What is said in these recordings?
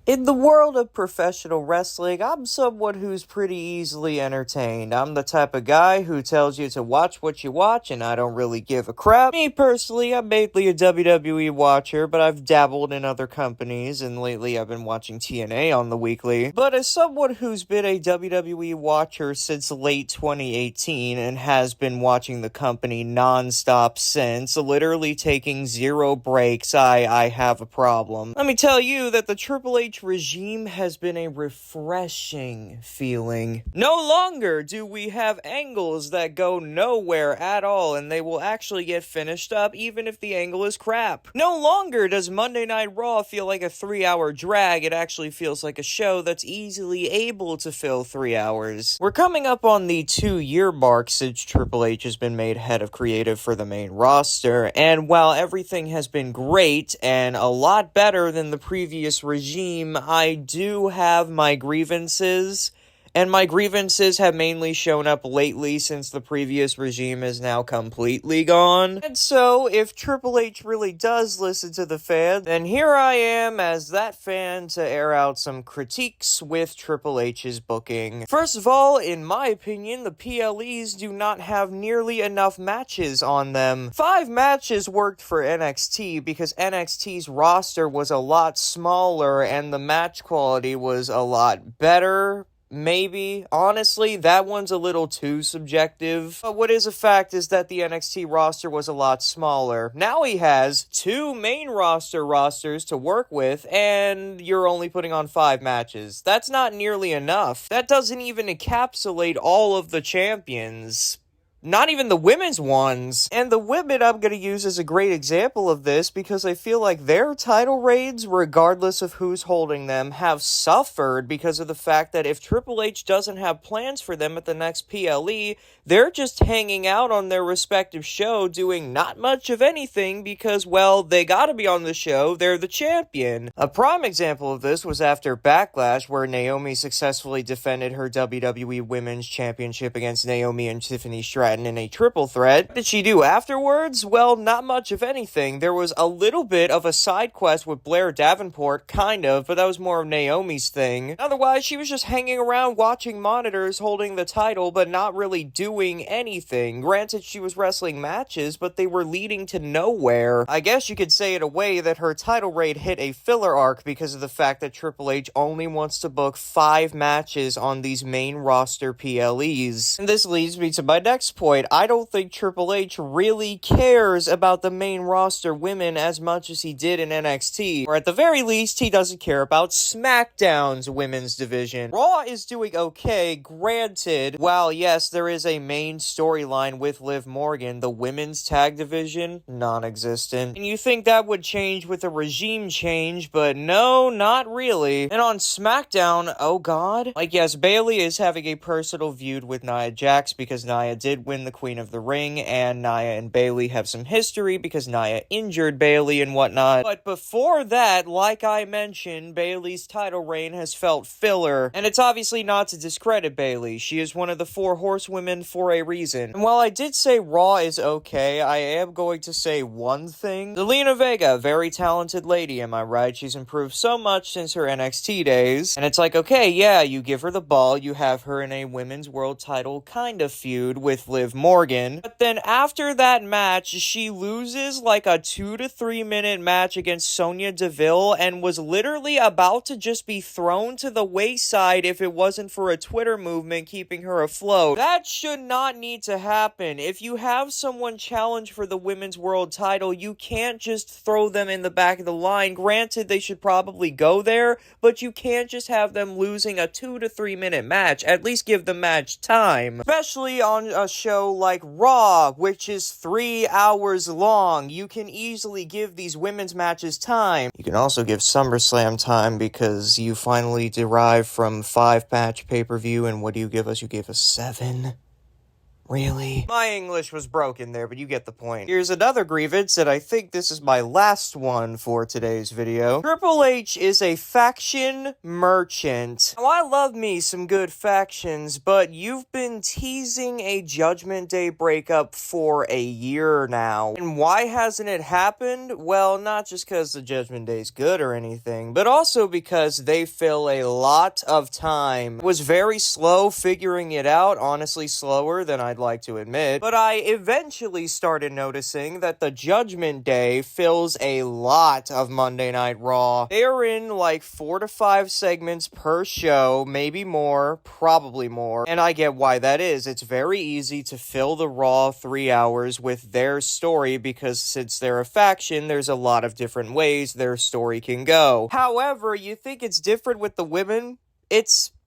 In the world of professional wrestling, I'm someone who's pretty easily entertained. I'm the type of guy who tells you to watch what you watch, and I don't really give a crap. Me personally, I'm mainly a WWE watcher, but I've dabbled in other companies, and lately I've been watching TNA on the weekly. But as someone who's been a WWE watcher since late 2018 and has been watching the company non-stop since, literally taking zero breaks, I have a problem. Let me tell you that the Triple H regime has been a refreshing feeling. No longer do we have angles that go nowhere at all, and they will actually get finished up even if the angle is crap. No longer does Monday Night Raw feel like a 3-hour drag. It actually feels like a show that's easily able to fill 3 hours. We're coming up on the 2-year mark since Triple H has been made head of creative for the main roster, and while everything has been great and a lot better than the previous regime, I do have my grievances, and my grievances have mainly shown up lately since the previous regime is now completely gone. And so, if Triple H really does listen to the fan, then here I am as that fan to air out some critiques with Triple H's booking. First of all, in my opinion, the PLEs do not have nearly enough matches on them. 5 matches worked for NXT because NXT's roster was a lot smaller and the match quality was a lot better. Maybe. Honestly, that one's a little too subjective. But what is a fact is that the NXT roster was a lot smaller. Now he has 2 main rosters to work with, and you're only putting on 5 matches. That's not nearly enough. That doesn't even encapsulate all of the champions. Not even the women's ones. And the women I'm going to use as a great example of this because I feel like their title reigns, regardless of who's holding them, have suffered because of the fact that if Triple H doesn't have plans for them at the next PLE, they're just hanging out on their respective show doing not much of anything because, well, they gotta be on the show, they're the champion. A prime example of this was after Backlash, where Naomi successfully defended her WWE Women's Championship against Naomi and Tiffany Stratton in a triple threat. What did she do afterwards? Well, not much of anything. There was a little bit of a side quest with Blair Davenport, kind of, but that was more of Naomi's thing. Otherwise, she was just hanging around watching monitors holding the title, but not really doing anything. Granted, she was wrestling matches, but they were leading to nowhere. I guess you could say in a way that her title reign hit a filler arc because of the fact that Triple H only wants to book 5 matches on these main roster PLEs. And this leads me to my next point. I don't think Triple H really cares about the main roster women as much as he did in NXT, or at the very least, he doesn't care about SmackDown's women's division. Raw is doing okay, granted. While yes, there is a main storyline with Liv Morgan, the women's tag division, non-existent. And you think that would change with a regime change, but no, not really. And on SmackDown, oh god, like yes, Bayley is having a personal feud with Nia Jax because Nia did win the Queen of the Ring, and Nia and Bayley have some history because Nia injured Bayley and whatnot. But before that, like I mentioned, Bayley's title reign has felt filler, and it's obviously not to discredit Bayley. She is one of the 4 horsewomen for a reason. And while I did say Raw is okay, I am going to say one thing. Zelina Vega, very talented lady, am I right? She's improved so much since her NXT days, and it's like, okay, yeah, you give her the ball, you have her in a women's world title kind of feud with Liv Morgan, but then after that match, she loses like a 2 to 3 minute match against Sonya Deville and was literally about to just be thrown to the wayside if it wasn't for a Twitter movement keeping her afloat. That should not need to happen. If you have someone challenge for the women's world title, you can't just throw them in the back of the line. Granted, they should probably go there, but you can't just have them losing a 2 to 3 minute match. At least give the match time. Especially on a show like Raw, which is 3 hours long. You can easily give these women's matches time. You can also give SummerSlam time because you finally derive from 5 match pay-per-view, and what do you give us? You gave us 7. Really? My English was broken there, but you get the point. Here's another grievance, and I think this is my last one for today's video. Triple H is a faction merchant. Now, I love me some good factions, but you've been teasing a Judgment Day breakup for a year now. And why hasn't it happened? Well, not just because the Judgment Day's good or anything, but also because they fill a lot of time. It was very slow figuring it out, honestly slower than I'd like to admit, but I eventually started noticing that the Judgment Day fills a lot of Monday Night Raw. They are in like 4 to 5 segments per show, maybe more, probably more, and I get why that is. It's very easy to fill the Raw 3 hours with their story because since they're a faction, there's a lot of different ways their story can go. However, you think it's different with the women?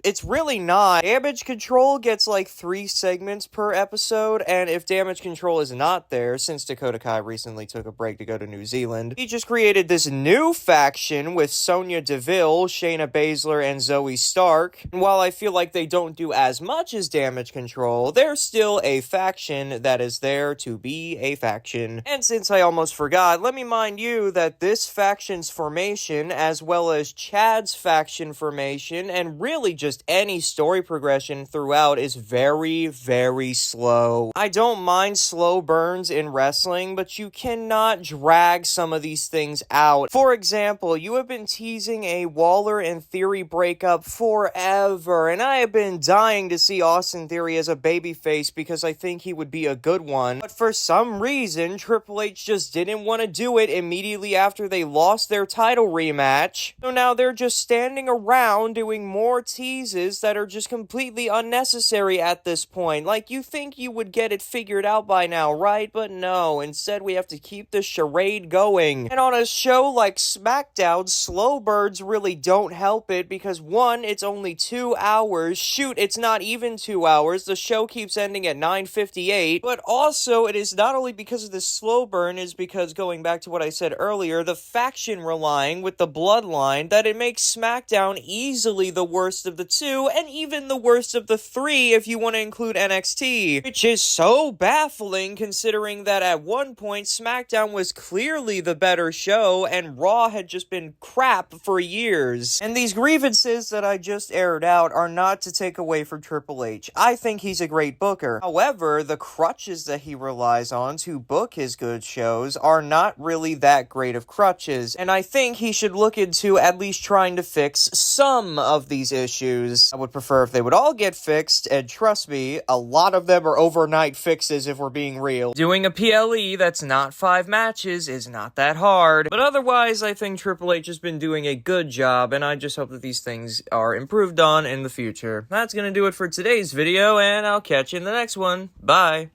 It's really not. Damage Control gets like 3 segments per episode, and if Damage Control is not there, since Dakota Kai recently took a break to go to New Zealand, he just created this new faction with Sonya Deville, Shayna Baszler, and Zoe Stark. And while I feel like they don't do as much as Damage Control, they're still a faction that is there to be a faction. And since I almost forgot, let me mind you that this faction's formation, as well as Chad's faction formation, and really just any story progression throughout is very, very slow. I don't mind slow burns in wrestling, but you cannot drag some of these things out. For example, you have been teasing a Waller and Theory breakup forever, and I have been dying to see Austin Theory as a babyface because I think he would be a good one, but for some reason, Triple H just didn't want to do it immediately after they lost their title rematch. So now they're just standing around doing more teases that are just completely unnecessary at this point. Like, you think you would get it figured out by now, right? But no, instead we have to keep the charade going. And on a show like SmackDown, slow burns really don't help it because one, it's only 2 hours. Shoot, it's not even 2 hours. The show keeps ending at 9:58. But also, it is not only because of the slow burn, is because, going back to what I said earlier, the faction relying with the bloodline, that it makes SmackDown easily the worst of the 2, and even the worst of the 3 if you want to include NXT, which is so baffling considering that at one point SmackDown was clearly the better show and Raw had just been crap for years. And these grievances that I just aired out are not to take away from Triple H. I think he's a great booker. However, the crutches that he relies on to book his good shows are not really that great of crutches, and I think he should look into at least trying to fix some of these issues. I would prefer if they would all get fixed, and trust me, a lot of them are overnight fixes if we're being real. Doing a PLE that's not 5 matches is not that hard, but otherwise I think Triple H has been doing a good job, and I just hope that these things are improved on in the future. That's gonna do it for today's video, and I'll catch you in the next one. Bye!